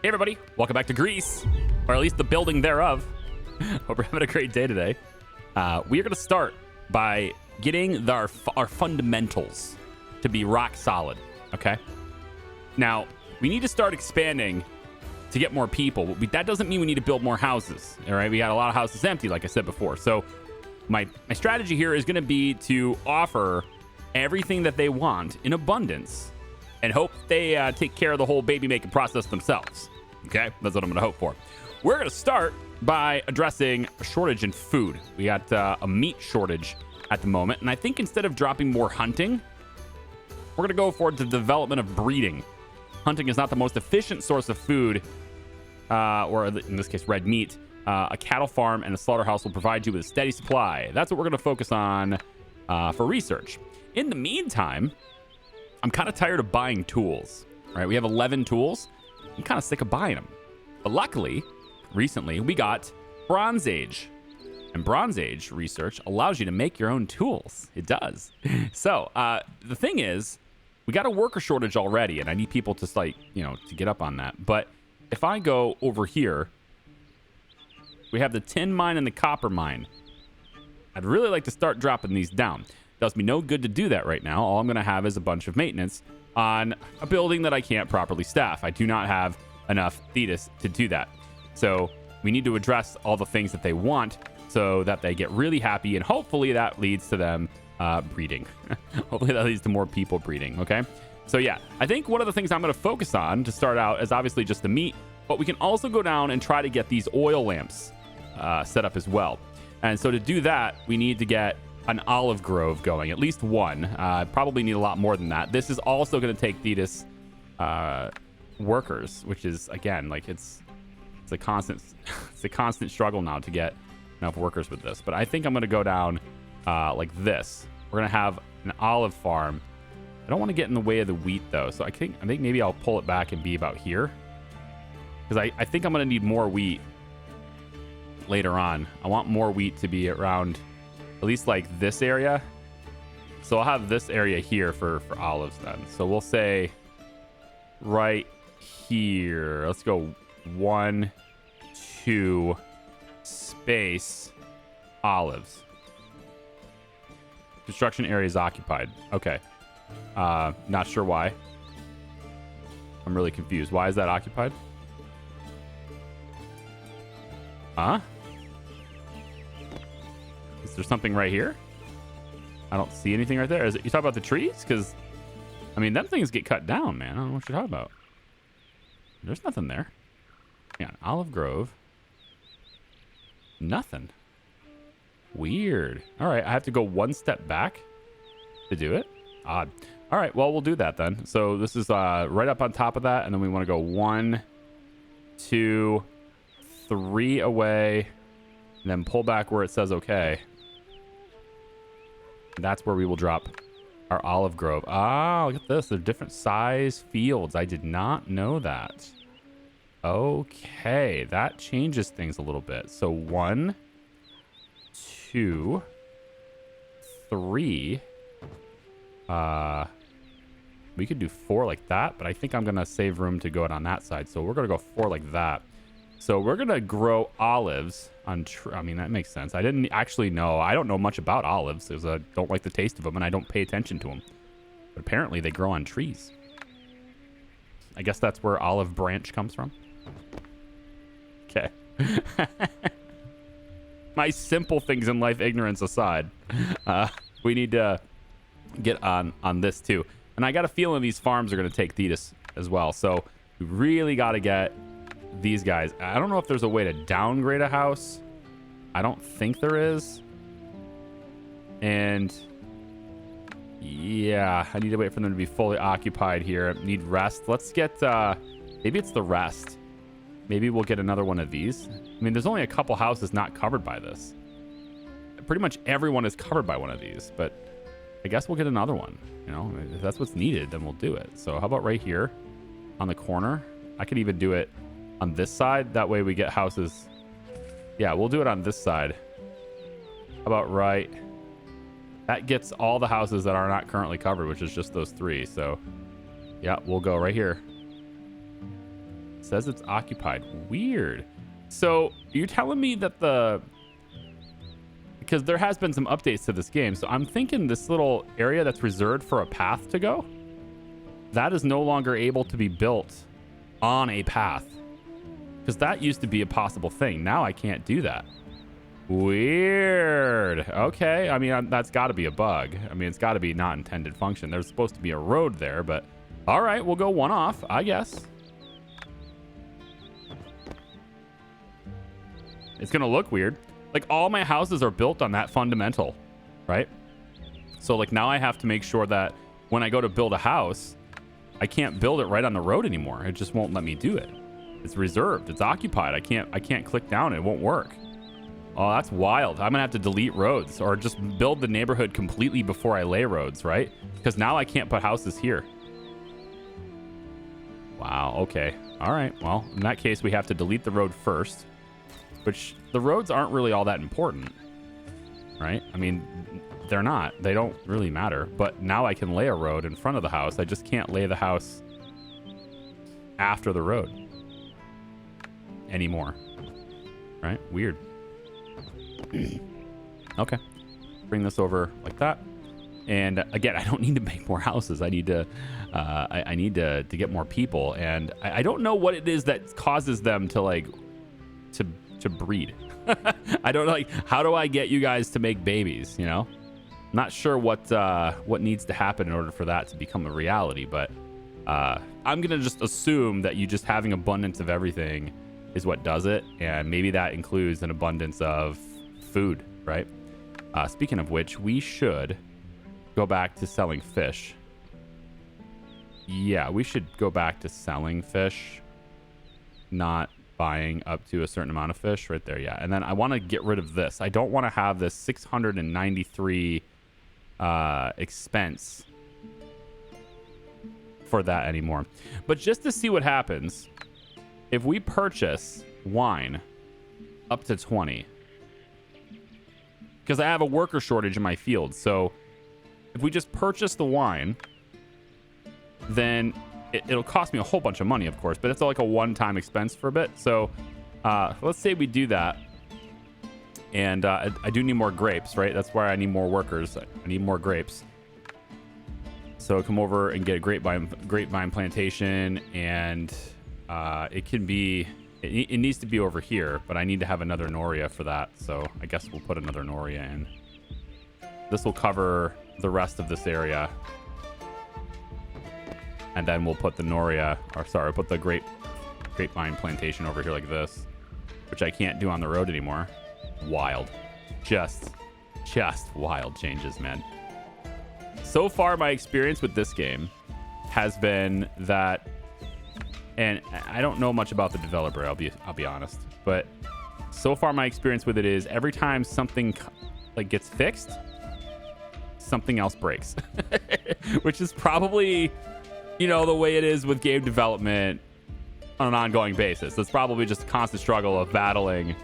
Hey everybody, welcome back to Greece, or at least the building thereof. Hope you're having a great day today. We are going to start by getting our fundamentals to be rock solid, okay? Now, we need to start expanding to get more people. That doesn't mean we need to build more houses, all right? We got a lot of houses empty, like I said before. So my strategy here is going to be to offer everything that they want in abundance and hope they take care of the whole baby making process themselves. Okay, that's what I'm going to hope for. We're going to start by addressing a shortage in food. We got a meat shortage at the moment, and I think instead of dropping more hunting, we're going to go for the development of breeding. Hunting is not the most efficient source of food, or in this case, red meat. A cattle farm and a slaughterhouse will provide you with a steady supply. That's what we're going to focus on for research. In the meantime, I'm kind of tired of buying tools. Right, we have 11 tools. I'm kind of sick of buying them. But luckily, recently, we got Bronze Age. And Bronze Age research allows you to make your own tools. It does. So, the thing is, we got a worker shortage already, and I need people to, to get up on that. But if I go over here, we have the tin mine and the copper mine. I'd really like to start dropping these down. Does me no good to do that right now. All I'm going to have is a bunch of maintenance on a building that I can't properly staff. I do not have enough thetis to do that. So we need to address all the things that they want so that they get really happy, and hopefully that leads to them breeding. Hopefully that leads to more people breeding, okay? So yeah, I think one of the things I'm going to focus on to start out is obviously just the meat, but we can also go down and try to get these oil lamps set up as well. And so to do that, we need to get an olive grove going, at least one. Probably need a lot more than that. This is also going to take thetis workers, which is, again, like it's a constant struggle now to get enough workers with this. But I think I'm going to go down like this. We're going to have an olive farm. I don't want to get in the way of the wheat though, so I think maybe I'll pull it back and be about here, because I think I'm going to need more wheat later on. I want more wheat to be around at least like this area. So I'll have this area here for olives then. So we'll say right here. Let's go 1, 2, space, olives. Construction area is occupied. Okay. Not sure why. I'm really confused. Why is that occupied? Huh? Is there something right here? I don't see anything right there. Is it, you talk about the trees? Because, I mean, them things get cut down, man. I don't know what you're talking about. There's nothing there. Yeah, Olive Grove. Nothing. Weird. All right, I have to go one step back to do it. Odd. All right, well, we'll do that then. So this is right up on top of that, and then we want to go 1, 2, 3 away, and then pull back where it says okay. That's where we will drop our olive grove. Ah, look at this. They're different size fields. I did not know that. Okay, that changes things a little bit. So 1, 2, 3. We could do 4 like that, but I think I'm going to save room to go out on that side. So we're going to go 4 like that. So we're going to grow olives on I mean, that makes sense. I didn't actually know. I don't know much about olives because I don't like the taste of them and I don't pay attention to them. But apparently they grow on trees. I guess that's where olive branch comes from. Okay. My simple things in life ignorance aside, we need to get on this too. And I got a feeling these farms are going to take thetis as well. So we really got to get these guys. I don't know if there's a way to downgrade a house. I don't think there is. And yeah, I need to wait for them to be fully occupied here. I need rest. Let's get maybe it's the rest. Maybe we'll get another one of these. I mean, there's only a couple houses not covered by this. Pretty much everyone is covered by one of these, but I guess we'll get another one. You know, if that's what's needed, then we'll do it. So how about right here on the corner? I could even do it on this side. That way we get houses. Yeah, we'll do it on this side. How about right? That gets all the houses that are not currently covered, which is just those 3. So yeah, we'll go right here. says it's occupied. Weird. So you're telling me that because there has been some updates to this game, so I'm thinking this little area that's reserved for a path to go, that is no longer able to be built on a path, because that used to be a possible thing. Now I can't do that. Weird. Okay. I mean, that's got to be a bug. I mean, it's got to be not intended function. There's supposed to be a road there, but all right, we'll go one off, I guess. It's going to look weird. Like, all my houses are built on that fundamental, right? So, like, now I have to make sure that when I go to build a house, I can't build it right on the road anymore. It just won't let me do it. It's reserved. It's occupied. I can't click down. It won't work. Oh, that's wild. I'm going to have to delete roads or just build the neighborhood completely before I lay roads, right? Because now I can't put houses here. Wow. Okay. All right. Well, in that case, we have to delete the road first, which the roads aren't really all that important, right? I mean, they're not. They don't really matter. But now I can lay a road in front of the house. I just can't lay the house after the road anymore, right? Weird. Okay, bring this over like that, and again, I don't need to make more houses. I need to I need to get more people, and I don't know what it is that causes them to like to breed. I don't know, like, how do I get you guys to make babies, you know? Not sure what needs to happen in order for that to become a reality, but I'm gonna just assume that you just having abundance of everything is what does it, and maybe that includes an abundance of food, right? Speaking of which, we should go back to selling fish. Yeah, we should go back to selling fish, not buying up to a certain amount of fish right there. Yeah, and then I want to get rid of this. I don't want to have this 693 expense for that anymore. But just to see what happens, if we purchase wine up to 20, because I have a worker shortage in my field. So if we just purchase the wine, then it'll cost me a whole bunch of money, of course, but it's like a one-time expense for a bit. So let's say we do that. And I do need more grapes, right? That's why I need more workers. I need more grapes. So come over and get a grapevine plantation, and it can be... It needs to be over here, but I need to have another Noria for that. So I guess we'll put another Noria in. This will cover the rest of this area. And then we'll put the Noria, or sorry, put the grapevine plantation over here like this, which I can't do on the road anymore. Wild. Just wild changes, man. So far, my experience with this game has been that, and I don't know much about the developer, I'll be honest, but so far my experience with it is every time something like gets fixed, something else breaks. Which is probably, you know, the way it is with game development on an ongoing basis. It's probably just a constant struggle of battling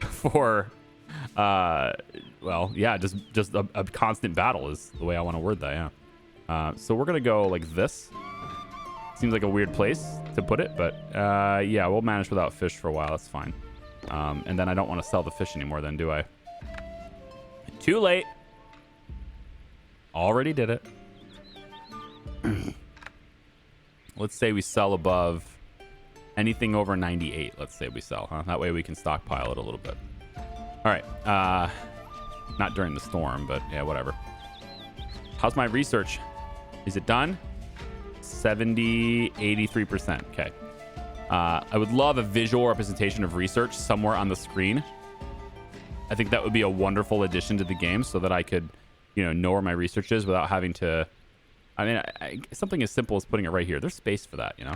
for well, yeah, just a constant battle is the way I want to word that. Yeah. So we're gonna go like this. Seems like a weird place to put it, but yeah, we'll manage without fish for a while. That's fine. And then I don't want to sell the fish anymore then, do I? Too late. Already did it. Let's say we sell above anything over 98. Let's say we sell, huh? That way we can stockpile it a little bit. All right. Not during the storm, but yeah, whatever. How's my research? Is it done? 83%. Okay. I would love a visual representation of research somewhere on the screen. I think that would be a wonderful addition to the game so that I could, you know where my research is without having to... I mean, something as simple as putting it right here. There's space for that, you know?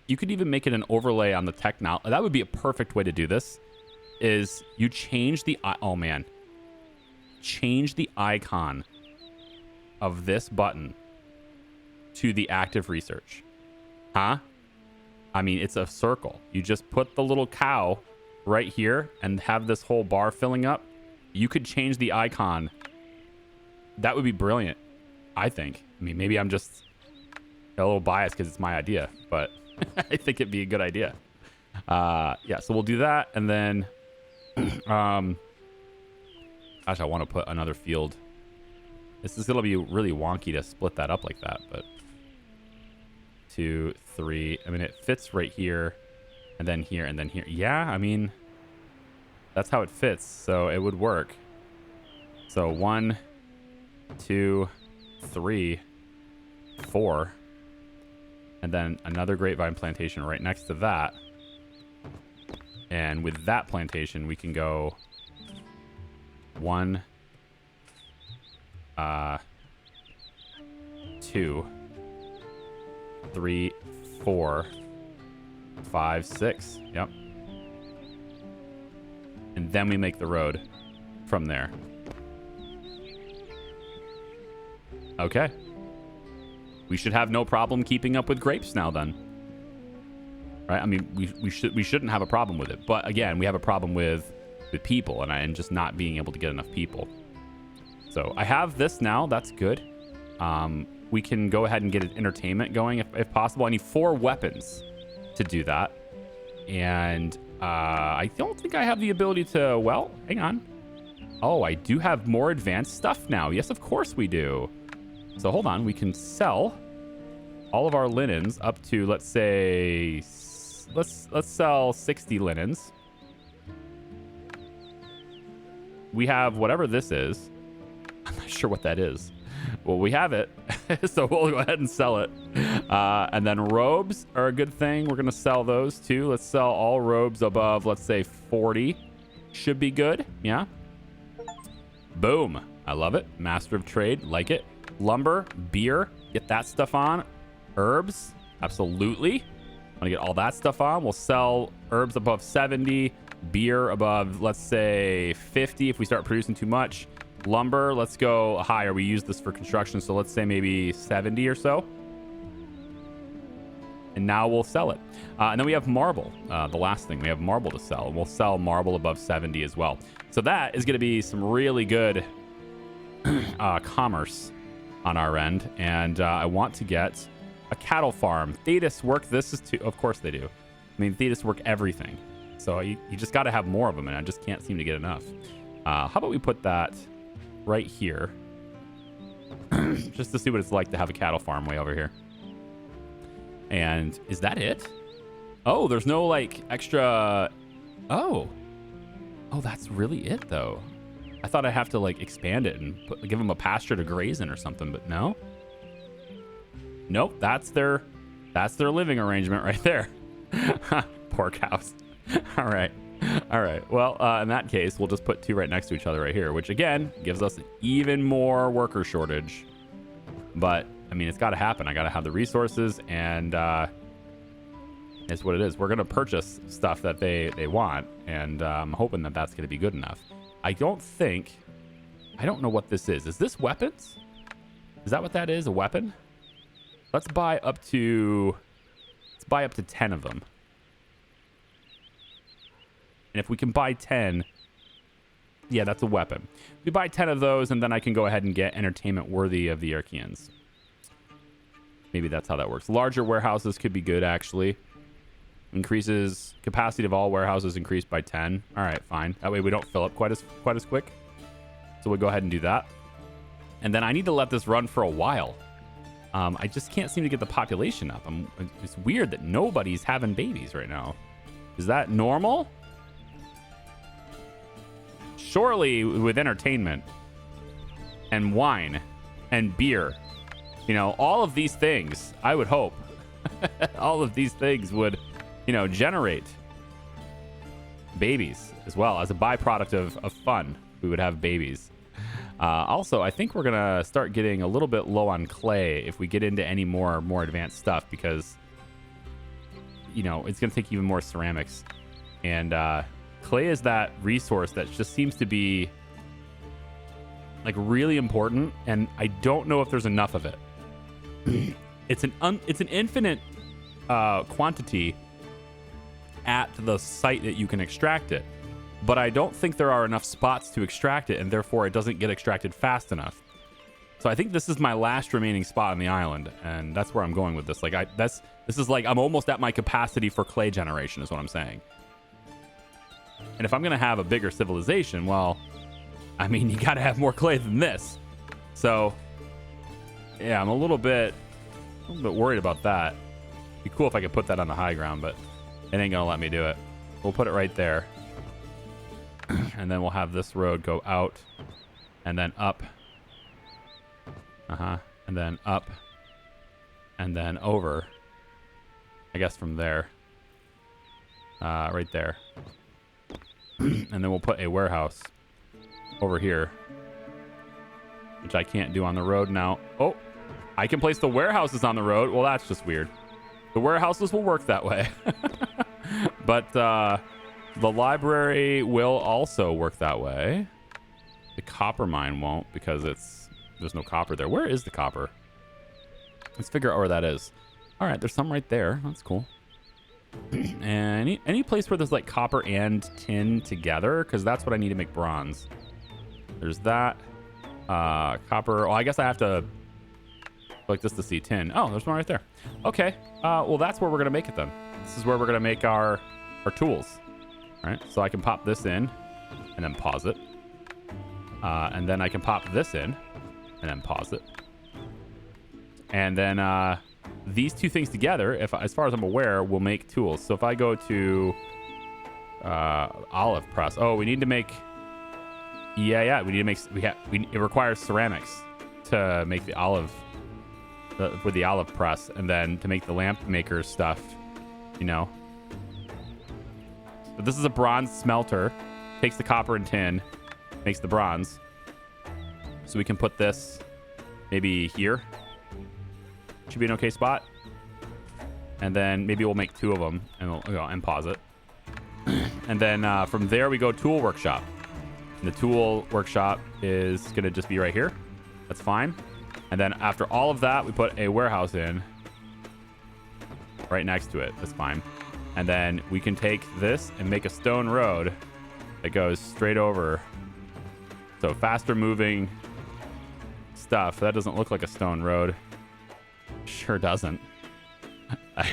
You could even make it an overlay on the technology. That would be a perfect way to do this, is you change the... Oh, man. Change the icon of this button to the active research. Huh? I mean, it's a circle. You just put the little cow right here and have this whole bar filling up. You could change the icon. That would be brilliant, I think. I mean, maybe I'm just a little biased because it's my idea, but I think it'd be a good idea. Yeah, so we'll do that, and then gosh, I want to put another field. This is gonna be really wonky to split that up like that, but 2, 3. I mean, it fits right here, and then here, and then here. Yeah, I mean, that's how it fits, so it would work. So 1, 2, 3, 4, and then another grapevine plantation right next to that. And with that plantation, we can go 1, 2, 3, 4, 5, 6. Yep. And then we make the road from there. Okay. We should have no problem keeping up with grapes now then. Right? I mean, we shouldn't have a problem with it. But again, we have a problem with people and just not being able to get enough people. So I have this now. That's good. We can go ahead and get an entertainment going if possible. I need 4 weapons to do that. And I don't think I have the ability to, well, hang on. Oh, I do have more advanced stuff now. Yes, of course we do. So hold on. We can sell all of our linens up to, let's say, let's sell 60 linens. We have whatever this is. I'm not sure what that is. Well, we have it, so we'll go ahead and sell it. And then robes are a good thing. We're going to sell those too. Let's sell all robes above, let's say, 40. Should be good. Yeah. Boom. I love it. Master of trade. Like it. Lumber, beer. Get that stuff on. Herbs. Absolutely. Want to get all that stuff on. We'll sell herbs above 70. Beer above, let's say, 50 if we start producing too much. Lumber, let's go higher. We use this for construction, so let's say maybe 70 or so. And now we'll sell it. And then we have marble. The last thing, we have marble to sell. And we'll sell marble above 70 as well. So that is going to be some really good commerce on our end. And I want to get a cattle farm. Thetis work this is too. Of course they do. I mean, Thetis work everything. So you just got to have more of them, and I just can't seem to get enough. How about we put that right here just to see what it's like to have a cattle farm way over here. And is that it? Oh, there's no like extra. Oh, that's really it though. I thought I'd have to like expand it and give them a pasture to graze in or something, but no. Nope, that's their living arrangement right there. Poor cows. All right. Well, in that case, we'll just put 2 right next to each other right here, which again gives us an even more worker shortage. But I mean, it's got to happen. I got to have the resources, and it's what it is. We're going to purchase stuff that they want, and I'm hoping that that's going to be good enough. I don't know what this is. Is this weapons? Is that what that is? A weapon? Let's buy up to 10 of them. And if we can buy 10, yeah, that's a weapon. We buy 10 of those, and then I can go ahead and get entertainment worthy of the Archeans. Maybe that's how that works. Larger warehouses could be good, actually. Increases capacity of all warehouses increased by 10. All right, fine. That way we don't fill up quite as quick. So we'll go ahead and do that. And then I need to let this run for a while. I just can't seem to get the population up. It's weird that nobody's having babies right now. Is that normal? Surely with entertainment and wine and beer, all of these things, I would hope all of these things would, generate babies as well. As a byproduct of fun, we would have babies. Also, I think we're going to start getting a little bit low on clay if we get into any more advanced stuff, because, it's going to take even more ceramics. And clay is that resource that just seems to be like really important, and I don't know if there's enough of it. It's an infinite quantity at the site that you can extract it, but I don't think there are enough spots to extract it, and therefore it doesn't get extracted fast enough. So I think this is my last remaining spot on the island, and that's where I'm going with this. Like, this is like I'm almost at my capacity for clay generation, is what I'm saying. And if I'm gonna have a bigger civilization, well, I mean, you gotta have more clay than this. So, yeah, I'm a little bit worried about that. It'd be cool if I could put that on the high ground, but it ain't gonna let me do it. We'll put it right there, and then we'll have this road go out, and then up. And then up, and then over. I guess from there, right there, and then we'll put a warehouse over here, which I can't do on the road now. Oh, I can place the warehouses on the road. Well, that's just weird. The warehouses will work that way, but the library will also work that way. The copper mine won't because there's no copper there. Where is the copper? Let's figure out where that is. All right, there's some right there. That's cool. And any place where there's like copper and tin together, because that's what I need to make bronze. There's that. Copper. Oh, I guess I have to like this to see tin. Oh, there's one right there. Okay. Well, that's where we're gonna make it then. This is where we're gonna make our tools. All right. So I can pop this in, and then pause it. And then I can pop this in, and then pause it. And then these two things together, as far as I'm aware, will make tools. So if I go to olive press, oh, we need to make. Yeah, we need to make. It requires ceramics to make the olive with the olive press, and then to make the lamp maker stuff. You know. But this is a bronze smelter. Takes the copper and tin, makes the bronze. So we can put this maybe here. Should be an okay spot. And then maybe we'll make two of them, and we'll go and pause it. And then from there we go tool workshop. And the tool workshop is going to just be right here. That's fine. And then after all of that, we put a warehouse in right next to it. That's fine. And then we can take this and make a stone road that goes straight over. So faster moving stuff. That doesn't look like a stone road. Sure doesn't.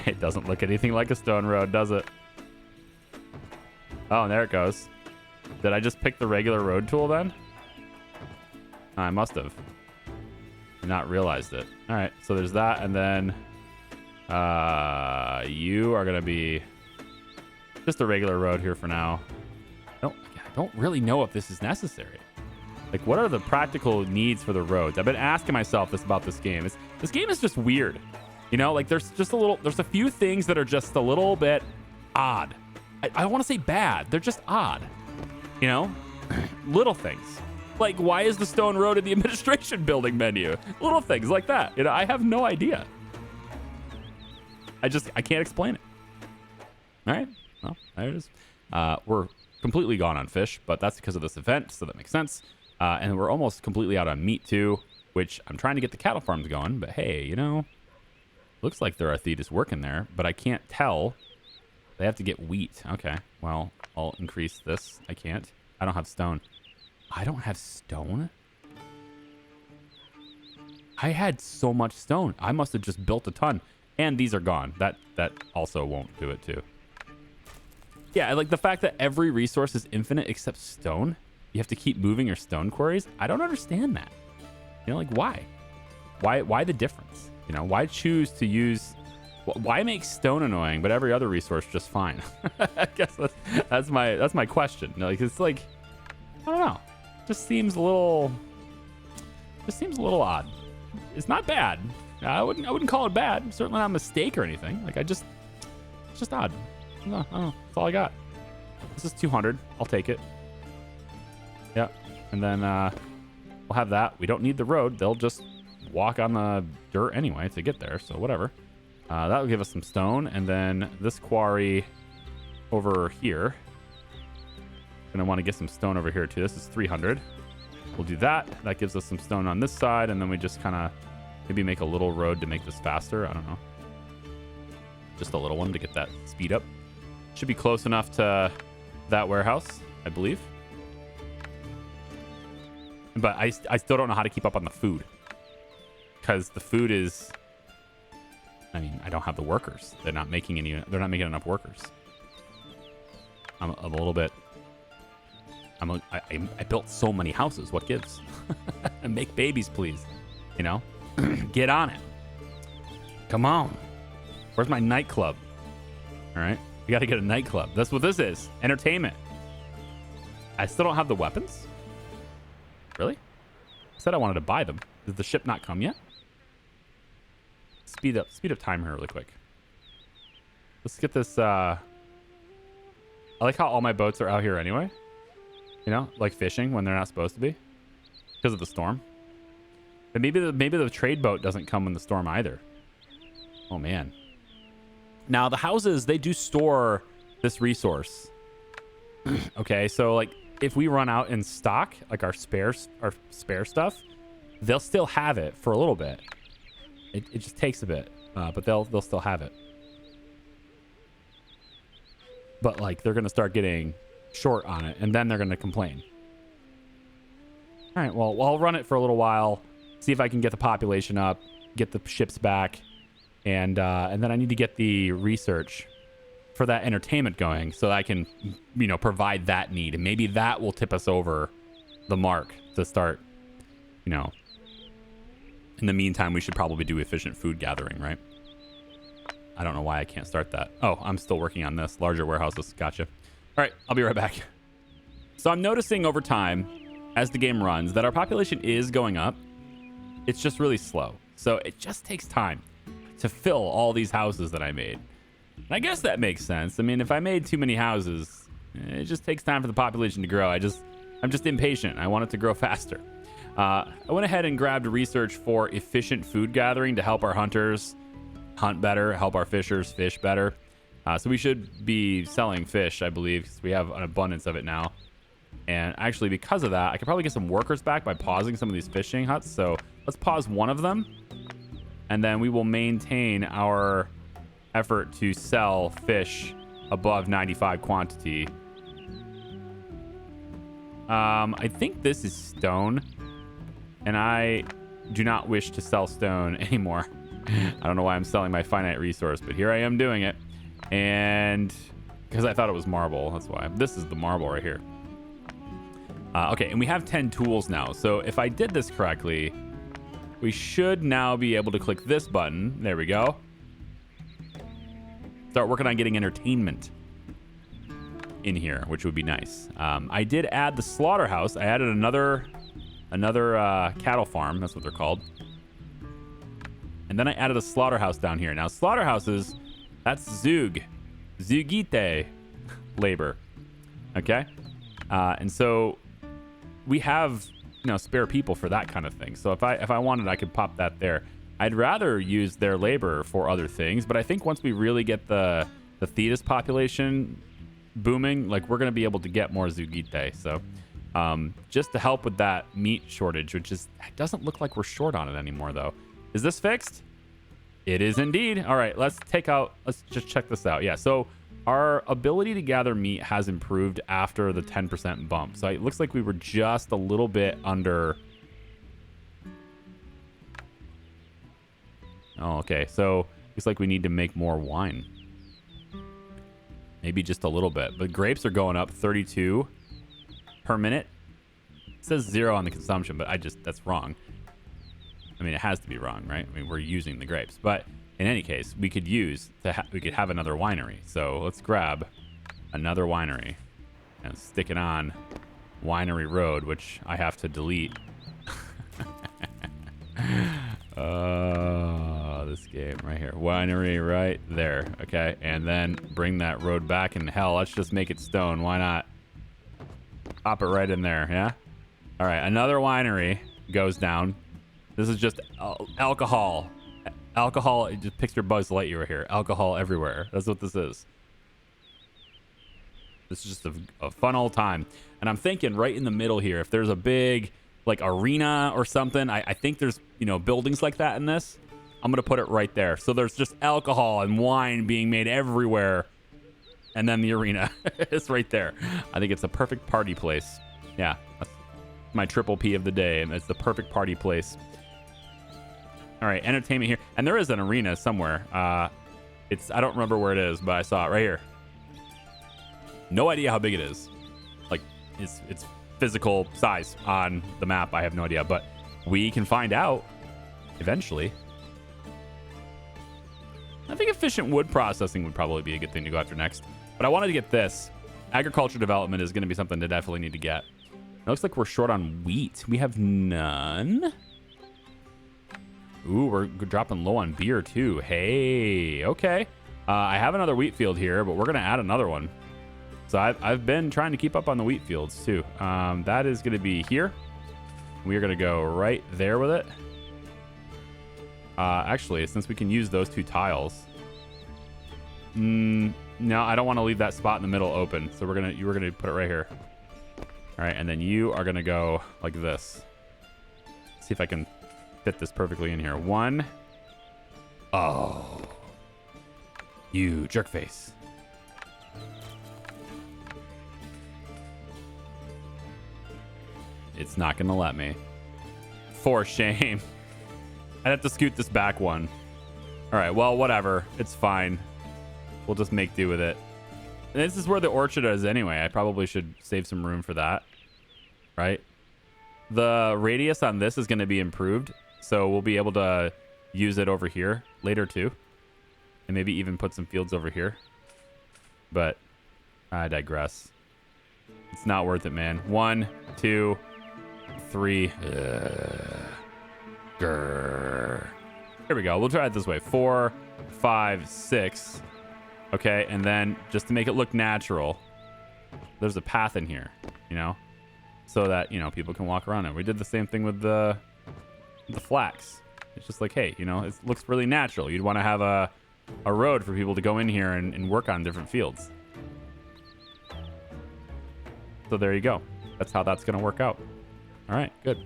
It doesn't look anything like a stone road, does it? Oh, and there it goes. Did I just pick the regular road tool then? I must have not realized it. All right, so there's that, and then you are gonna be just a regular road here for now. I don't really know if this is necessary. Like, what are the practical needs for the roads? I've been asking myself this about this game. This game is just weird. You know, like there's a few things that are just a little bit odd. I don't want to say bad. They're just odd. You know, little things. Like, why is the stone road in the administration building menu? Little things like that. You know, I have no idea. I can't explain it. All right. Well, there it is. We're completely gone on fish, but that's because of this event, so that makes sense. And we're almost completely out on meat too, which I'm trying to get the cattle farms going. But hey, you know, looks like there are Thetis working there, but I can't tell. They have to get wheat. Okay, well, I'll increase this. I can't. I don't have stone. I don't have stone? I had so much stone. I must have just built a ton. And these are gone. That also won't do it too. Yeah, like the fact that every resource is infinite except stone. You have to keep moving your stone quarries. I don't understand that. You know, like why? Why the difference? You know, why choose to use? Why make stone annoying, but every other resource just fine? I guess that's my question. Like it's like I don't know. Just seems a little odd. It's not bad. I wouldn't call it bad. Certainly not a mistake or anything. Like it's just odd. I don't know. That's all I got. This is 200. I'll take it. Yeah, and then we'll have that. We don't need the road. They'll just walk on the dirt anyway to get there, so whatever. That'll give us some stone, and then this quarry over here. Gonna want to get some stone over here too. This is 300. We'll do that. That gives us some stone on this side, and then we just kind of maybe make a little road to make this faster. I don't know. Just a little one to get that speed up. Should be close enough to that warehouse, I believe. But I still don't know how to keep up on the food. because the food is, I mean, I don't have the workers. They're not making enough workers. I'm a little bit, I built so many houses. What gives? Make babies, please. You know, get on it. Come on. Where's my nightclub? All right. We got to get a nightclub. That's what this is. Entertainment. I still don't have the weapons. Really? I said I wanted to buy them. Did the ship not come yet? Speed up time here really quick. Let's get this. I like how all my boats are out here anyway. You know, like fishing when they're not supposed to be because of the storm. But maybe the trade boat doesn't come in the storm either. Oh man. Now the houses, they do store this resource. Okay, so like if we run out in stock, like our spare stuff, they'll still have it for a little bit. It just takes a bit, but they'll still have it. But like they're gonna start getting short on it, and then they're gonna complain. All right, well I'll run it for a little while, see if I can get the population up, get the ships back, and then I need to get the research for that entertainment going so that I can, you know, provide that need, and maybe that will tip us over the mark to start, you know. In the meantime, we should probably do efficient food gathering, right? I don't know why I can't start that. Oh, I'm still working on this. Larger warehouses. Gotcha. All right, I'll be right back. So I'm noticing over time, as the game runs, that our population is going up. It's just really slow. So it just takes time to fill all these houses that I made. And I guess that makes sense. I mean, if I made too many houses, it just takes time for the population to grow. I'm just impatient. I want it to grow faster. I went ahead and grabbed research for efficient food gathering to help our hunters hunt better, help our fishers fish better. So we should be selling fish, I believe, because we have an abundance of it now. And actually, because of that, I could probably get some workers back by pausing some of these fishing huts. So let's pause one of them, and then we will maintain our effort to sell fish above 95 quantity. I think this is stone, and I do not wish to sell stone anymore. I don't know why I'm selling my finite resource, but here I am doing it. And because I thought it was marble, that's why. This is the marble right here. Okay, and we have 10 tools now. So if I did this correctly, we should now be able to click this button. There we go. Start working on getting entertainment in here, which would be nice. I did add the slaughterhouse. I added another cattle farm. That's what they're called. And then I added a slaughterhouse down here. Now, slaughterhouses, that's Zugite labor. Okay? And so we have, you know, spare people for that kind of thing. So if I wanted, I could pop that there. I'd rather use their labor for other things, but I think once we really get the Thetis population booming, like, we're going to be able to get more Zugite. So just to help with that meat shortage, which is, it doesn't look like we're short on it anymore, though. Is this fixed? It is indeed. All right, let's just check this out. Yeah, so our ability to gather meat has improved after the 10% bump. So it looks like we were just a little bit under. Oh, okay. So looks like we need to make more wine. Maybe just a little bit. But grapes are going up 32 per minute. It says 0 on the consumption, but that's wrong. I mean, it has to be wrong, right? I mean, we're using the grapes, but in any case, we could have another winery. So let's grab another winery and stick it on Winery Road, which I have to delete. This game right here, winery right there. Okay, and then bring that road back. And hell, let's just make it stone. Why not? Pop it right in there. Yeah. All right, another winery goes down. This is just alcohol. Alcohol, just picture Buzz Lightyear here. Alcohol everywhere. That's what this is. This is just a fun old time. And I'm thinking right in the middle here, if there's a big, like, arena or something, I think there's, you know, buildings like that in this. I'm going to put it right there. So there's just alcohol and wine being made everywhere. And then the arena is right there. I think it's a perfect party place. Yeah, that's my triple P of the day. And it's the perfect party place. All right, entertainment here. And there is an arena somewhere. I don't remember where it is, but I saw it right here. No idea how big it is. Like, its physical size on the map, I have no idea. But we can find out eventually. I think efficient wood processing would probably be a good thing to go after next. But I wanted to get this. Agriculture development is going to be something to definitely need to get. It looks like we're short on wheat. We have none. Ooh, we're dropping low on beer too. Hey, okay. I have another wheat field here, but we're going to add another one. So I've been trying to keep up on the wheat fields too. That is going to be here. We're going to go right there with it. Actually, since we can use those two tiles. No, I don't want to leave that spot in the middle open. So we're gonna put it right here. All right, and then you are gonna go like this. See if I can fit this perfectly in here. One. Oh, you jerk face. It's not gonna let me. For shame. I'd have to scoot this back one. All right, well, whatever. It's fine. We'll just make do with it. And this is where the orchard is anyway. I probably should save some room for that. Right? The radius on this is going to be improved. So we'll be able to use it over here later too. And maybe even put some fields over here. But I digress. It's not worth it, man. 1, 2, 3. Grrr. Here we go. We'll try it this way. 4, 5, 6. Okay, and then just to make it look natural, there's a path in here, you know, so that, you know, people can walk around it. We did the same thing with the flax. It's just like, hey, you know, it looks really natural. You'd want to have a road for people to go in here and work on different fields. So there you go. That's how that's going to work out. All right, good.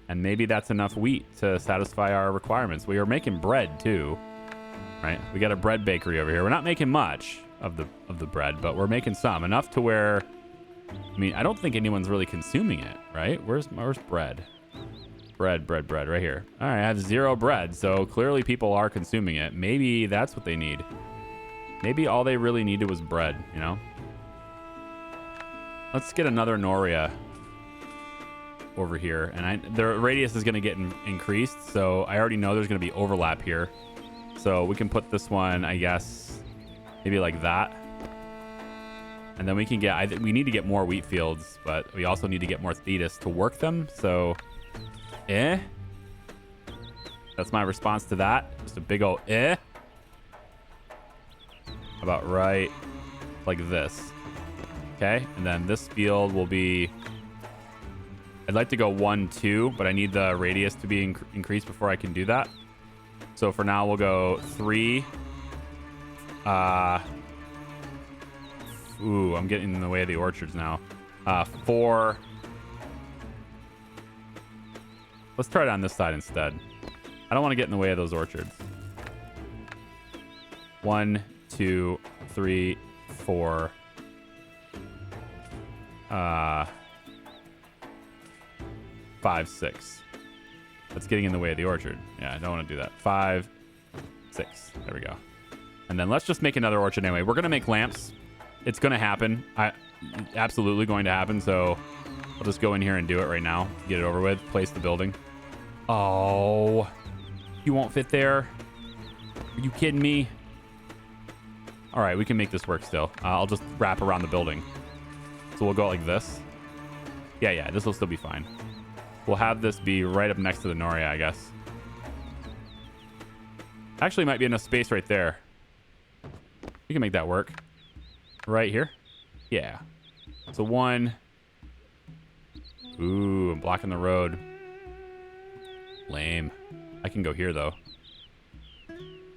And maybe that's enough wheat to satisfy our requirements. We are making bread too. Right, we got a bread bakery over here. We're not making much of the bread, but we're making some, enough to where, I mean, I don't think anyone's really consuming it, right? Where's bread? Bread right here. All right, I have 0 bread, so clearly people are consuming it. Maybe that's what they need. Maybe all they really needed was bread, you know? Let's get another Noria over here, and the radius is going to get increased, so I already know there's going to be overlap here. So we can put this one, I guess, maybe like that. And then we can get, we need to get more wheat fields, but we also need to get more thetis to work them. So, That's my response to that. Just a big old About right like this. Okay, and then this field will be, I'd like to go 1, 2, but I need the radius to be increased before I can do that. So for now, we'll go 3. Ooh, I'm getting in the way of the orchards now. 4. Let's try it on this side instead. I don't want to get in the way of those orchards. 1, 2, 3, 4. 5, 6. That's getting in the way of the orchard. Yeah, I don't want to do that. 5, 6. There we go. And then let's just make another orchard anyway. We're going to make lamps. It's going to happen. Absolutely going to happen. So I'll just go in here and do it right now. Get it over with. Place the building. Oh, you won't fit there. Are you kidding me? All right, we can make this work still. I'll just wrap around the building. So we'll go like this. Yeah, this will still be fine. We'll have this be right up next to the Noria, I guess. Actually, might be enough space right there. We can make that work. Right here? Yeah. So 1. Ooh, I'm blocking the road. Lame. I can go here, though.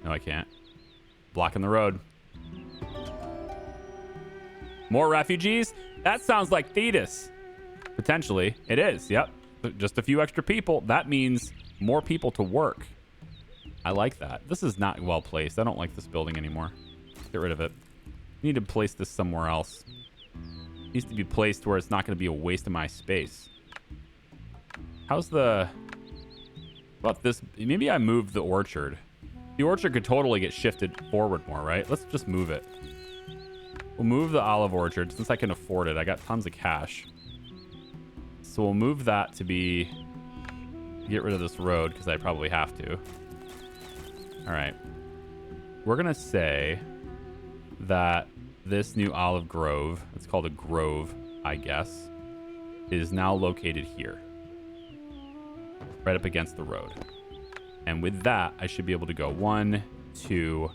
No, I can't. Blocking the road. More refugees? That sounds like Thetis. Potentially. It is, yep. Just a few extra people. That means more people to work. I like that. This is not well placed. I don't like this building anymore. Get rid of it. Need to place this somewhere else. It needs to be placed where it's not going to be a waste of my space. How's the About this, maybe I moved the orchard. The orchard could totally get shifted forward more, right? Let's just move it. We'll move the olive orchard since I can afford it. I got tons of cash. So we'll move that to be... Get rid of this road because I probably have to. All right. We're going to say that this new olive grove, it's called a grove, I guess, is now located here. Right up against the road. And with that, I should be able to go 1, 2,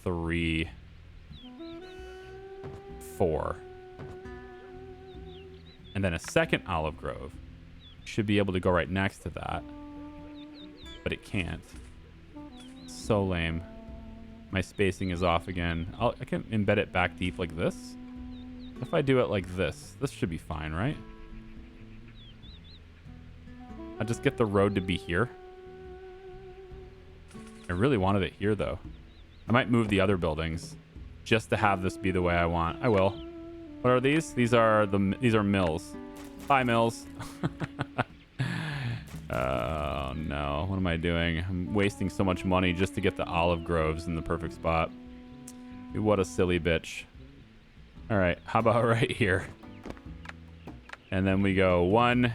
3, 4. And then a second olive grove should be able to go right next to that. But it can't. So lame. My spacing is off again. I can embed it back deep like this. If I do it like this should be fine, right? I'll just get the road to be here. I really wanted it here, though. I might move the other buildings just to have this be the way I want. I will. What are these? These are mills. Bye, mills. Oh, no. What am I doing? I'm wasting so much money just to get the olive groves in the perfect spot. What a silly bitch. All right. How about right here? And then we go 1.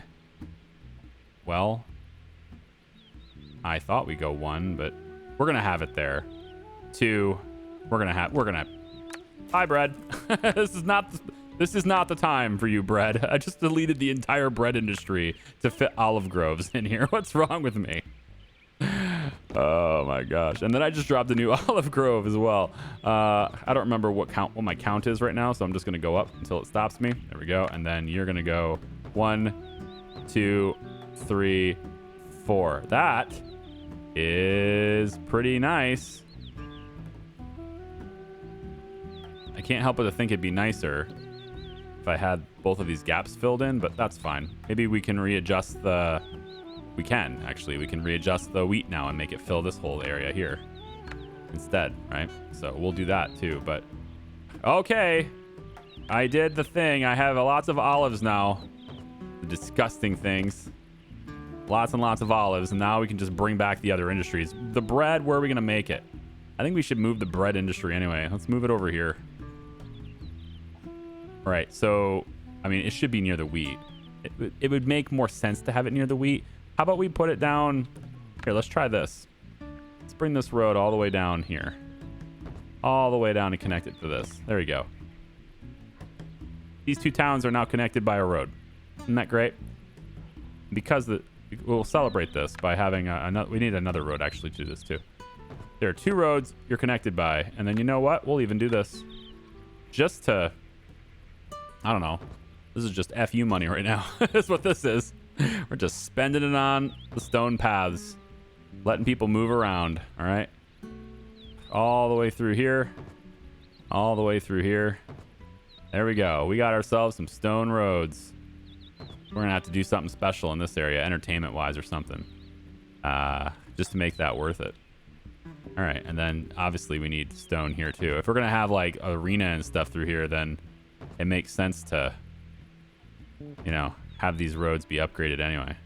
Well, I thought we go 1, but we're going to have it there. 2. We're going to Hi, bread. This is not the time for you, bread. I just deleted the entire bread industry to fit olive groves in here. What's wrong with me? Oh my gosh. And then I just dropped a new olive grove as well. I don't remember what my count is right now, so I'm just going to go up until it stops me. There we go. And then you're going to go 1, 2, 3, 4. That is pretty nice. I can't help but to think it'd be nicer if I had both of these gaps filled in, but that's fine. Maybe we can readjust the... We can readjust the wheat now and make it fill this whole area here instead, right? So we'll do that too, but... Okay. I did the thing. I have lots of olives now. The disgusting things. Lots and lots of olives, and now we can just bring back the other industries. The bread, where are we going to make it? I think we should move the bread industry anyway. Let's move it over here. All right, so, I mean, it should be near the wheat. It would make more sense to have it near the wheat. How about we put it down... Here, let's try this. Let's bring this road all the way down here. All the way down and connect it to this. There we go. These two towns are now connected by a road. Isn't that great? Because we'll celebrate this by having another... We need another road, actually, to do this, too. There are 2 roads you're connected by. And then you know what? We'll even do this just to... I don't know. This is just FU money right now. That's what this is. We're just spending it on the stone paths. Letting people move around. All right. All the way through here. All the way through here. There we go. We got ourselves some stone roads. We're going to have to do something special in this area, entertainment-wise or something. Just to make that worth it. All right. And then, obviously, we need stone here, too. If we're going to have, like, arena and stuff through here, then... It makes sense to, you know, have these roads be upgraded anyway.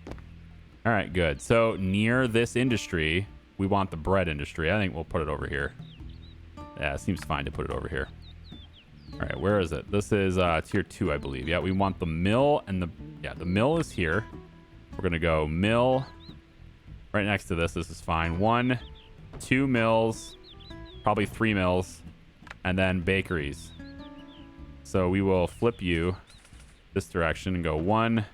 All right, good. So near this industry, we want the bread industry. I think we'll put it over here. Yeah, it seems fine to put it over here. All right, where is it? This is tier 2, I believe. Yeah, we want the mill and the mill is here. We're going to go mill right next to this. This is fine. 1, 2 mills, probably 3 mills, and then bakeries. So we will flip you this direction and go 1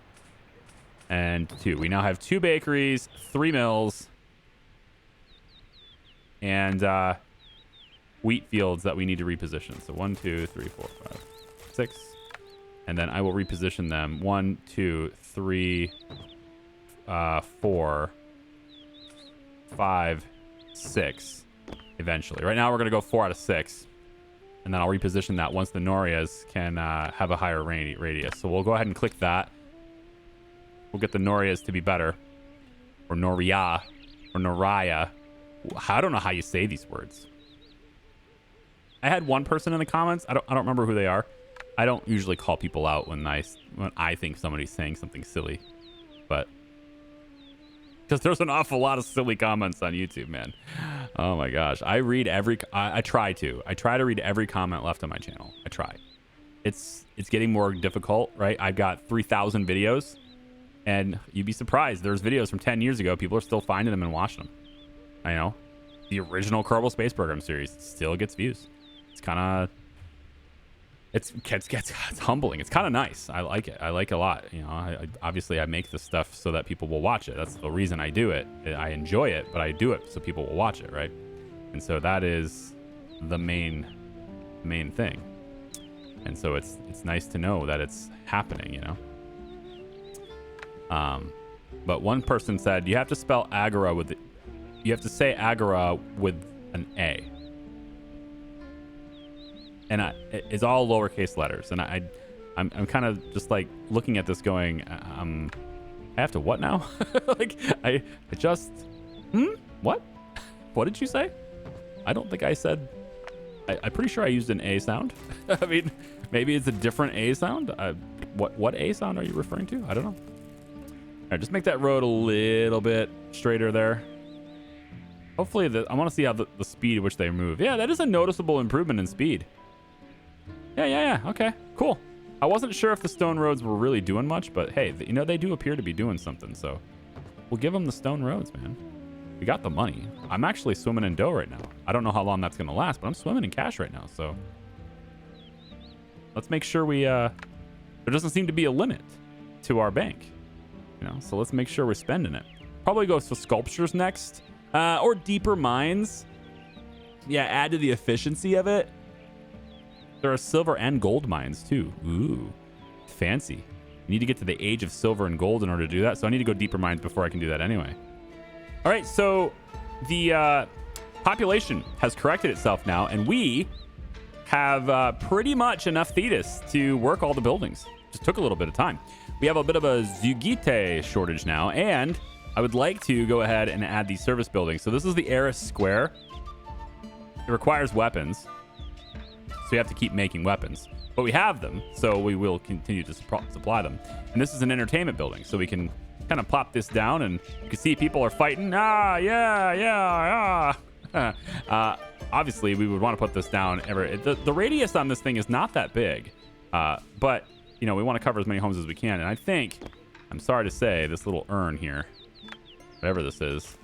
and 2. We now have 2 bakeries, 3 mills, and wheat fields that we need to reposition. So 1, 2, 3, 4, 5, 6. And then I will reposition them. 1, 2, 3, 4, 5, 6 eventually. Right now we're going to go 4 out of 6. And then I'll reposition that once the Norias can have a higher radius. So we'll go ahead and click that. We'll get the Norias to be better. Or Noria. Or Noraya. I don't know how you say these words. I had one person in the comments. I don't remember who they are. I don't usually call people out when I think somebody's saying something silly. But Because there's an awful lot of silly comments on YouTube, man. Oh my gosh. I read I try to read every comment left on my channel. I try. It's getting more difficult, right? I've got 3,000 videos, and you'd be surprised. There's videos from 10 years ago. People are still finding them and watching them. I know. The original Kerbal Space Program series still gets views. It's kind of... It's humbling. It's kind of nice. I like it. I like it a lot. You know, obviously I make this stuff so that people will watch it. That's the reason I do it. I enjoy it, but I do it so people will watch it, right? And so that is the main thing. And so it's nice to know that it's happening, you know. But one person said you have to spell Agora you have to say Agora with an A. And it's all lowercase letters, and I'm kind of just like looking at this, going, I have to what now? Like I just what? What did you say? I don't think I said. I'm pretty sure I used an A sound. I mean, maybe it's a different A sound. What A sound are you referring to? I don't know. All right, just make that road a little bit straighter there. Hopefully, I want to see how the speed at which they move. Yeah, that is a noticeable improvement in speed. Yeah. Okay, cool. I wasn't sure if the stone roads were really doing much, but hey, you know, they do appear to be doing something, so we'll give them the stone roads, man. We got the money. I'm actually swimming in dough right now. I don't know how long that's going to last, but I'm swimming in cash right now, so let's make sure there doesn't seem to be a limit to our bank, you know, so let's make sure we're spending it. Probably go for sculptures next, or deeper mines. Yeah, add to the efficiency of it. There are silver and gold mines too. Ooh, fancy. You need to get to the age of silver and gold in order to do that. So I need to go deeper mines before I can do that anyway. All right, so the population has corrected itself now, and we have pretty much enough Thetis to work all the buildings. Just took a little bit of time. We have a bit of a Zugite shortage now, and I would like to go ahead and add these service buildings. So this is the Eris Square. It requires weapons. So we have to keep making weapons, but we have them, so we will continue to supply them. And this is an entertainment building, so we can kind of plop this down, and you can see people are fighting. Obviously, we would want to put this down. The radius on this thing is not that big, but you know, we want to cover as many homes as we can. And I think, I'm sorry to say, this little urn here, whatever this is,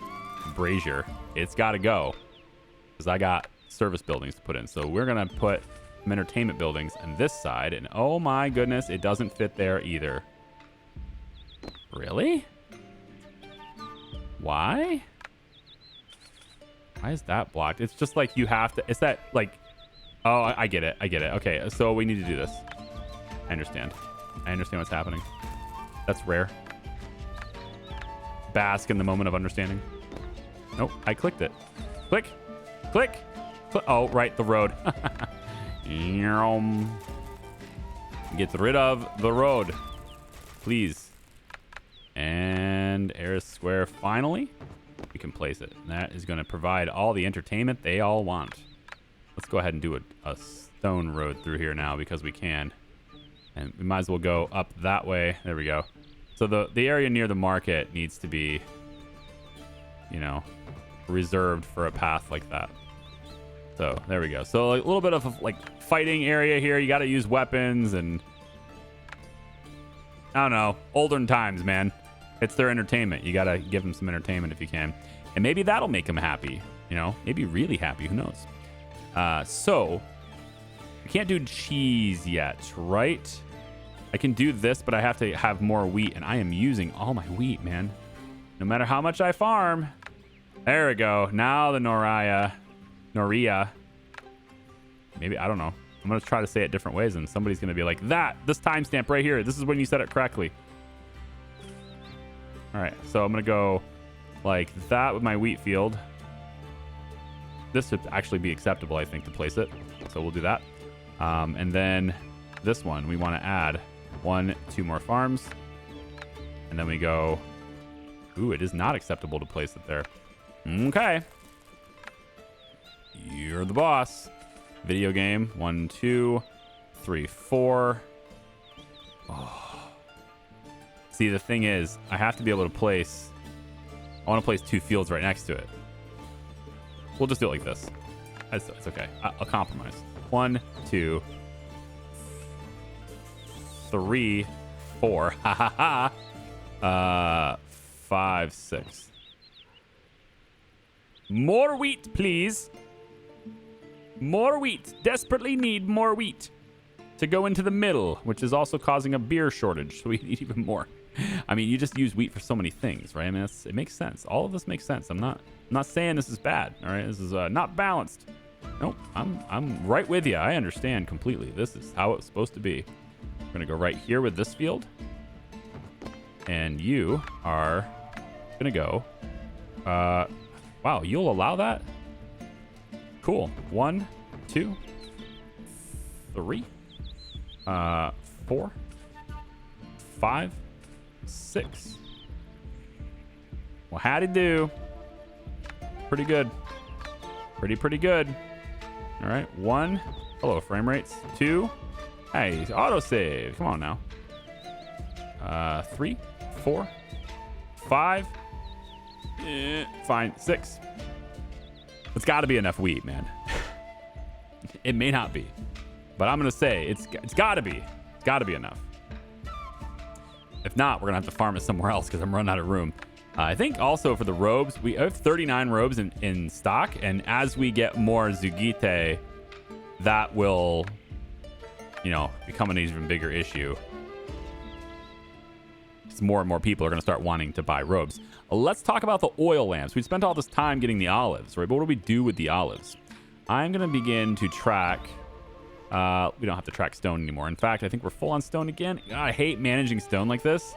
brazier, it's got to go, because I got service buildings to put in. So we're gonna put some entertainment buildings on this side, and oh my goodness, it doesn't fit there either. Really? Why is that blocked? It's just like you have to, it's that like, oh, I get it. Okay, so we need to do this. I understand what's happening. That's rare. Bask in the moment of understanding. Nope, I clicked it. Click. Oh, right, the road. Get rid of the road, please. And Eris Square, finally, we can place it. And that is going to provide all the entertainment they all want. Let's go ahead and do a stone road through here now, because we can. And we might as well go up that way. There we go. So the area near the market needs to be, you know, reserved for a path like that. So there we go. So a little bit of like fighting area here. You got to use weapons, and I don't know, olden times, man. It's their entertainment. You got to give them some entertainment if you can. And maybe that'll make them happy, you know, maybe really happy. Who knows? So I can't do cheese yet, right? I can do this, but I have to have more wheat, and I am using all my wheat, man. No matter how much I farm. There we go. Now the Noria. Maybe, I don't know. I'm going to try to say it different ways, and somebody's going to be like, this timestamp right here. This is when you said it correctly. All right, so I'm going to go like that with my wheat field. This would actually be acceptable, I think, to place it. So we'll do that. And then this one, we want to add 2 more farms. And then we go, ooh, it is not acceptable to place it there. Okay. You're the boss. Video game. 1, 2, 3, 4. Oh. See, the thing is, I have to be able to place I want to place 2 fields right next to it. We'll just do it like this. It's okay. I'll compromise. 1, 2, 3, 4. Ha ha ha. 5, 6. More wheat, please. More wheat. Desperately need more wheat to go into the middle, which is also causing a beer shortage. So we need even more. I mean, you just use wheat for so many things, right? I mean, it makes sense. All of this makes sense. I'm not saying this is bad. All right, this is not balanced. Nope, I'm right with you. I understand completely. This is how it's supposed to be. We're gonna go right here with this field, and you are gonna go. Wow, you'll allow that? Cool. 1, 2, 3, 4, 5, 6. Well, how'd it do? Pretty good. Pretty good. All right. 1. Hello, frame rates. 2. Hey, autosave. Come on now. 3, 4, 5. Fine. 6. It's got to be enough wheat, man. It may not be, but I'm gonna say it's got to be. It's got to be enough. If not, we're gonna have to farm it somewhere else because I'm running out of room. I think also for the robes, we have 39 robes in stock, and as we get more Zugite, that will, become an even bigger issue. Because more and more people are going to start wanting to buy robes. Let's talk about the oil lamps. We spent all this time getting the olives, right? But what do we do with the olives? I'm going to begin to track. We don't have to track stone anymore. In fact, I think we're full on stone again. God, I hate managing stone like this.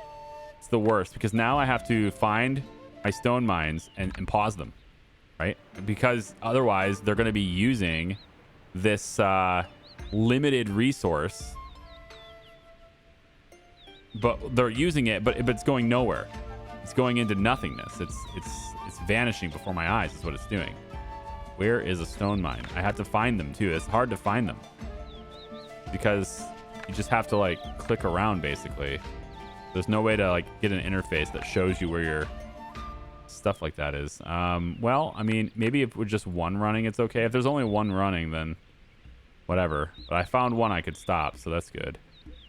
It's the worst because now I have to find my stone mines and pause them, right? Because otherwise they're going to be using this limited resource, but they're using it, but it's going nowhere. It's going into nothingness. It's vanishing before my eyes is what it's doing. Where is a stone mine? I have to find them too. It's hard to find them because you just have to like click around basically. There's no way to like get an interface that shows you where your stuff like that is. Well, I mean, maybe if we're just one running, it's okay. If there's only one running, then whatever. But I found one I could stop, so that's good.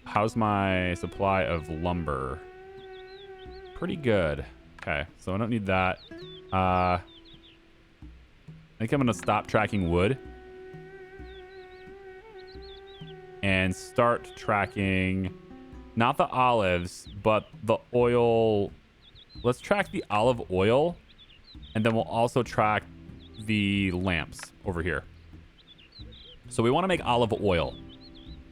How's my supply of lumber? Pretty good. Okay, so I don't need that. I think I'm gonna stop tracking wood and start tracking not the olives, but the oil. Let's track the olive oil, and then we'll also track the lamps over here. So we want to make olive oil.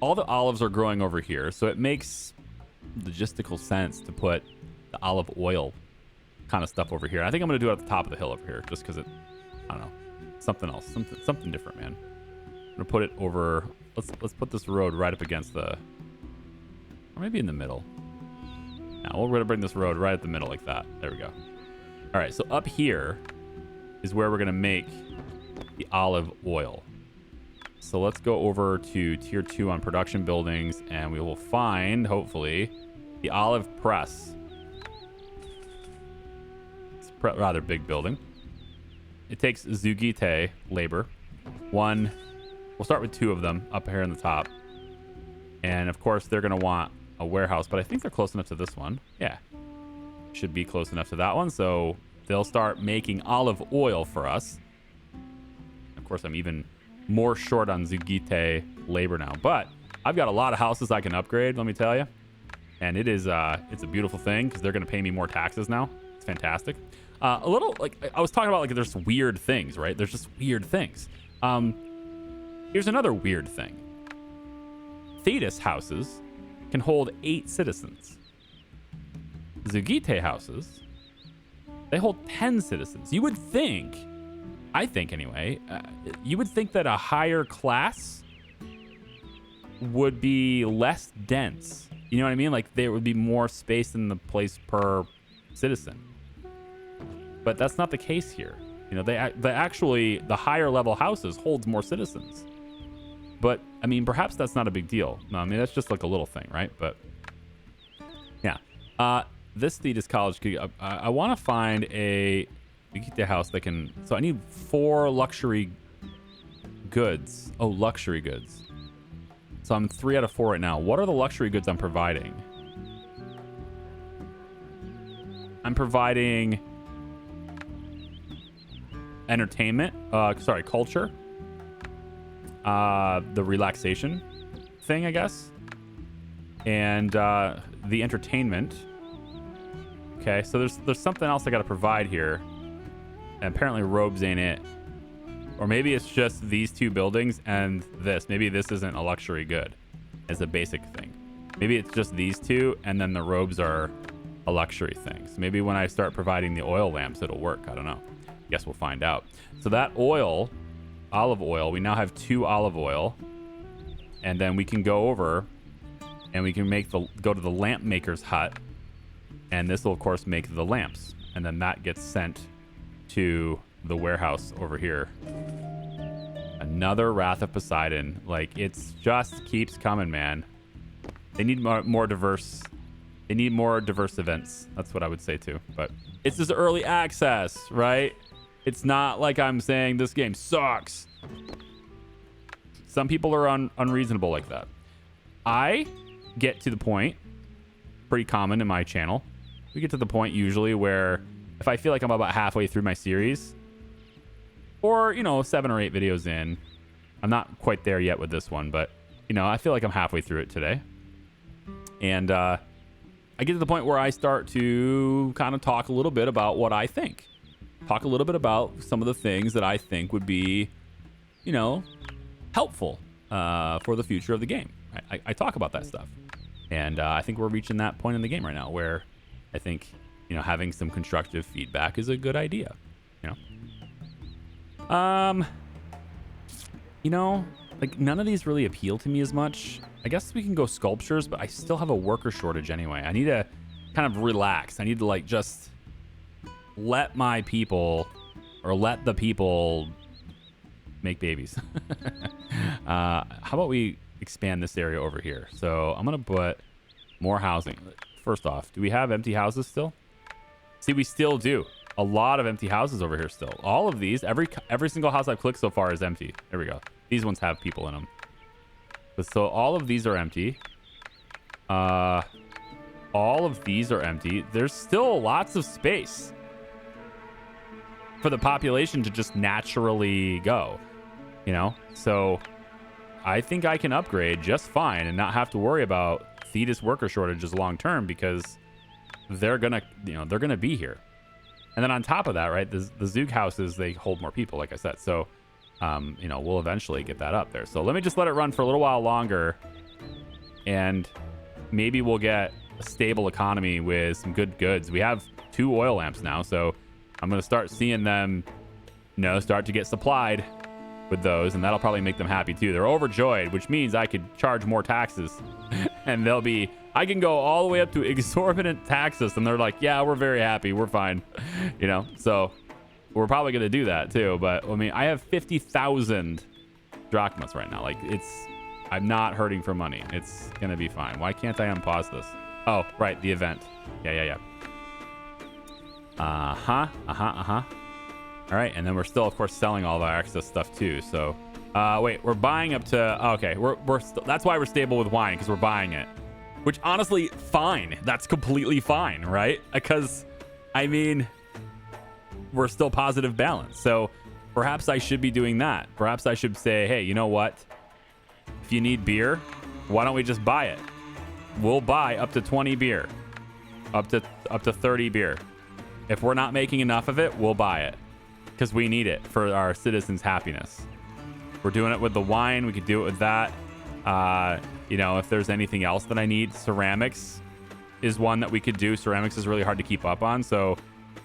All the olives are growing over here, so it makes logistical sense to put the olive oil kind of stuff over here. I think I'm going to do it at the top of the hill over here, just because it, I don't know, something else, something different, man. I'm going to put it over. Let's put this road right up against the, or maybe in the middle. Now we're going to bring this road right at the middle like that. There we go. All right, so up here is where we're going to make the olive oil. So let's go over to tier 2 on production buildings, and we will find, hopefully, the olive press. It's a rather big building. It takes Zugite labor. One, we'll start with 2 of them up here in the top. And of course, they're going to want a warehouse, but I think they're close enough to this one. Yeah, should be close enough to that one. So they'll start making olive oil for us. Of course, I'm even more short on Zugite labor now, but I've got a lot of houses I can upgrade, let me tell you. And it is it's a beautiful thing because they're going to pay me more taxes now. It's fantastic. A little, like I was talking about, like there's weird things, right? There's just weird things. Here's another weird thing. Thetis houses can hold 8 citizens. Zugite houses, they hold 10 citizens. You would think, I think anyway, you would think that a higher class would be less dense. You know what I mean? Like there would be more space in the place per citizen. But that's not the case here. You know, they actually, the higher level houses holds more citizens. But I mean, perhaps that's not a big deal. No, I mean, that's just like a little thing, right? But yeah. this Thetis College, I want to find a house that can, so I need 4 luxury goods. Oh, luxury goods. So I'm 3 out of 4 right now. What are the luxury goods I'm providing? I'm providing entertainment, culture, the relaxation thing, I guess, and the entertainment. Okay, so there's something else I got to provide here, and apparently robes ain't it. Or maybe it's just these 2 buildings and this. Maybe this isn't a luxury good. It's a basic thing. Maybe it's just these 2 and then the robes are a luxury thing. So maybe when I start providing the oil lamps, it'll work. I don't know. Guess we'll find out. So that oil, olive oil, we now have 2 olive oil. And then we can go over and we can go to the lamp maker's hut. And this will, of course, make the lamps. And then that gets sent to the warehouse over here. Another Wrath of Poseidon. Like, it's just keeps coming, man. They need more diverse. They need more diverse events. That's what I would say too. But it's just early access, right? It's not like I'm saying this game sucks. Some people are unreasonable like that. I get to the point, pretty common in my channel. We get to the point usually where if I feel like I'm about halfway through my series, or, 7 or 8 videos in, I'm not quite there yet with this one, but, I feel like I'm halfway through it today. And I get to the point where I start to kind of talk a little bit about what I think. Talk a little bit about some of the things that I think would be, helpful for the future of the game. I talk about that stuff. And I think we're reaching that point in the game right now where I think, having some constructive feedback is a good idea, like none of these really appeal to me as much. I guess we can go sculptures, but I still have a worker shortage anyway. I need to kind of relax. I need to like just let my people or let the people make babies. How about we expand this area over here? So I'm going to put more housing. First off, do we have empty houses still? See, we still do. A lot of empty houses over here still. All of these, every single house I've clicked so far is empty. There we go. These ones have people in them. So all of these are empty. All of these are empty. There's still lots of space for the population to just naturally go, So I think I can upgrade just fine and not have to worry about Thetis worker shortages long term because they're gonna be here. And then on top of that, right, the Zug houses, they hold more people, like I said. So, we'll eventually get that up there. So let me just let it run for a little while longer. And maybe we'll get a stable economy with some good goods. We have 2 oil lamps now. So I'm going to start seeing them, start to get supplied with those. And that'll probably make them happy too. They're overjoyed, which means I could charge more taxes. And I can go all the way up to exorbitant taxes. And they're like, yeah, we're very happy. We're fine. So we're probably going to do that too. But I mean, I have 50,000 drachmas right now. Like I'm not hurting for money. It's going to be fine. Why can't I unpause this? Oh, right. The event. Yeah. All right. And then we're still, of course, selling all of our excess stuff too. So wait, we're buying up to, okay. That's why we're stable with wine, because we're buying it, which honestly, fine. That's completely fine, right? Because I mean, we're still positive balance. So perhaps I should be doing that. Perhaps I should say, hey, you know what? If you need beer, why don't we just buy it? We'll buy up to 20 beer, up to 30 beer. If we're not making enough of it, we'll buy it because we need it for our citizens' happiness. We're doing it with the wine. We could do it with that. If there's anything else that I need, ceramics is one that we could do. Ceramics is really hard to keep up on. So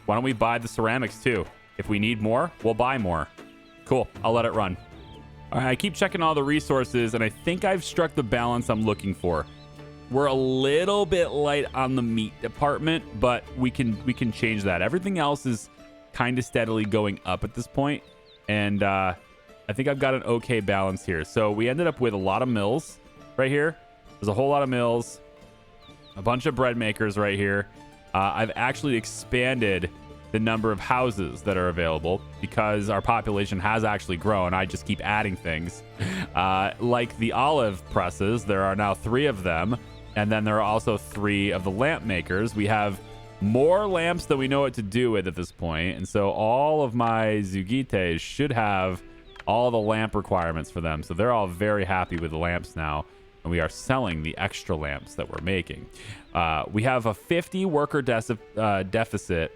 why don't we buy the ceramics too? If we need more, we'll buy more. Cool. I'll let it run. All right. I keep checking all the resources and I think I've struck the balance I'm looking for. We're a little bit light on the meat department, but we can change that. Everything else is kind of steadily going up at this point. And, I think I've got an okay balance here. So we ended up with a lot of mills right here. There's a whole lot of mills, a bunch of bread makers right here. I've actually expanded the number of houses that are available because our population has actually grown. I just keep adding things. Like the olive presses, there are now 3 of them. And then there are also 3 of the lamp makers. We have more lamps than we know what to do with at this point. And so all of my Zugites should have all the lamp requirements for them. So they're all very happy with the lamps now. And we are selling the extra lamps that we're making. We have a 50 worker deficit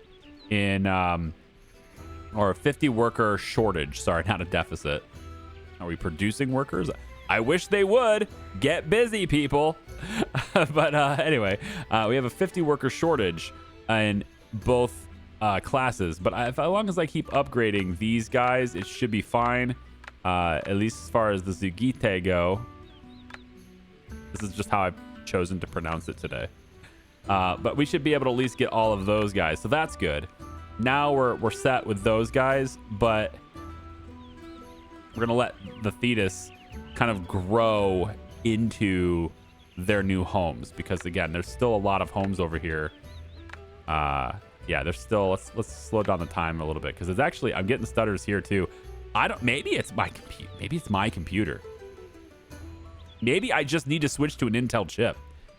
in, or a 50 worker shortage. Sorry, not a deficit. Are we producing workers? I wish they would. Get busy, people. But anyway, we have a 50 worker shortage in both classes. But as long as I keep upgrading these guys, it should be fine. At least as far as the Zugite go. This is just how I've chosen to pronounce it today. But we should be able to at least get all of those guys. So that's good. Now we're set with those guys. But we're going to let the Thetis kind of grow into their new homes. Because, again, there's still a lot of homes over here. Yeah, there's still... Let's slow down the time a little bit. Because it's actually... I'm getting stutters here, too. Maybe it's my computer. Maybe I just need to switch to an Intel chip.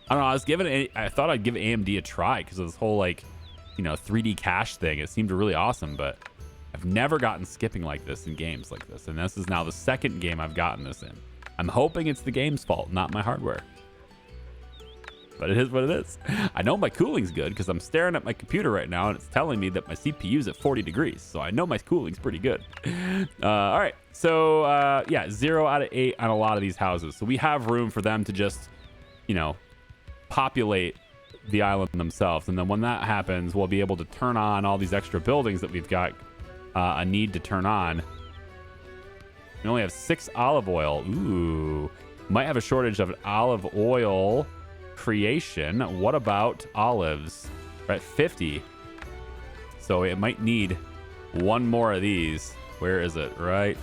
I don't know. I thought I'd give AMD a try because of this whole 3D cache thing. It seemed really awesome, but I've never gotten skipping like this in games like this. And this is now the second game I've gotten this in. I'm hoping it's the game's fault, not my hardware. But it is what it is. I know my cooling's good because I'm staring at my computer right now and it's telling me that my CPU's at 40 degrees. So I know my cooling's pretty good. All right. So, yeah, 0 out of 8 on a lot of these houses. So we have room for them to just, populate the island themselves. And then when that happens, we'll be able to turn on all these extra buildings that we've got a need to turn on. We only have 6 olive oil. Ooh. Might have a shortage of olive oil creation. What about olives? We're at 50. So it might need one more of these. Where is it? Right.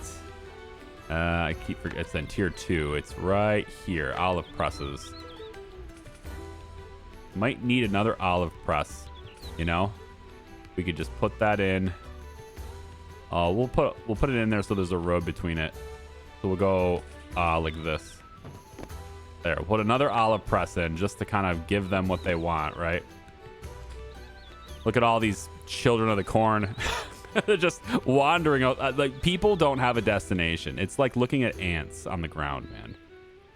I keep forgetting. It's in tier 2. It's right here. Olive presses. Might need another olive press. We could just put that in. We'll put it in there so there's a road between it. So we'll go like this. There, we'll put another olive press in just to kind of give them what they want, right? Look at all these children of the corn. They're just wandering out. Like, people don't have a destination. It's like looking at ants on the ground, man.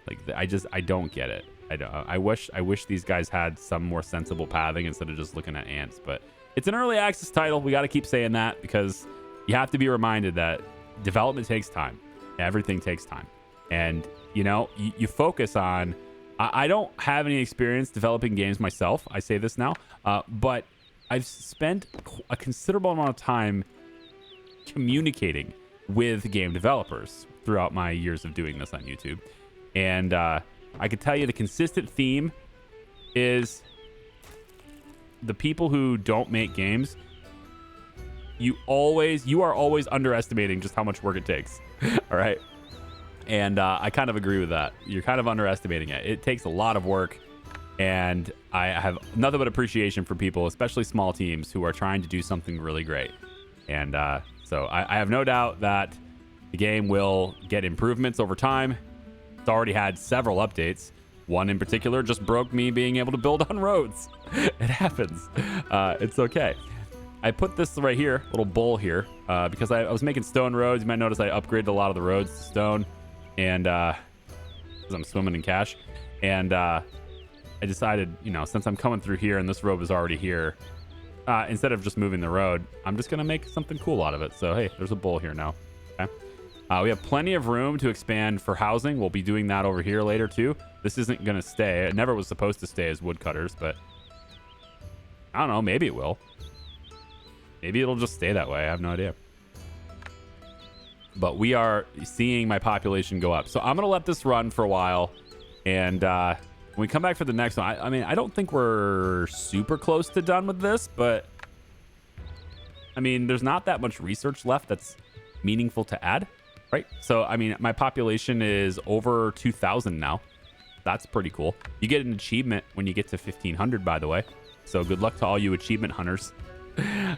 Like, I don't get it. I wish these guys had some more sensible pathing instead of just looking at ants. But it's an early access title. We got to keep saying that because you have to be reminded that development takes time. Everything takes time. And you focus on... I don't have any experience developing games myself. I say this now. But I've spent a considerable amount of time communicating with game developers throughout my years of doing this on YouTube. And I could tell you the consistent theme is the people who don't make games, you are always underestimating just how much work it takes. All right. And I kind of agree with that. You're kind of underestimating it. It takes a lot of work. And I have nothing but appreciation for people, especially small teams, who are trying to do something really great. And so I have no doubt that the game will get improvements over time. It's already had several updates. One in particular just broke me being able to build on roads. It happens. It's okay. I put this right here, little bowl here, because I was making stone roads. You might notice I upgraded a lot of the roads to stone. And because I'm swimming in cash. And I decided, since I'm coming through here and this road was already here, instead of just moving the road, I'm just going to make something cool out of it. So, hey, there's a bowl here now. Okay. We have plenty of room to expand for housing. We'll be doing that over here later, too. This isn't going to stay. It never was supposed to stay as woodcutters, but I don't know. Maybe it will. Maybe it'll just stay that way. I have no idea. But we are seeing my population go up. So I'm going to let this run for a while. And when we come back for the next one, I don't think we're super close to done with this. But, there's not that much research left that's meaningful to add, right? So, my population is over 2,000 now. That's pretty cool. You get an achievement when you get to 1,500, by the way. So good luck to all you achievement hunters.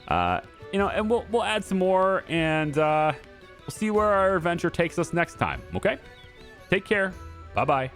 And we'll add some more, and we'll see where our adventure takes us next time. Okay? Take care. Bye-bye.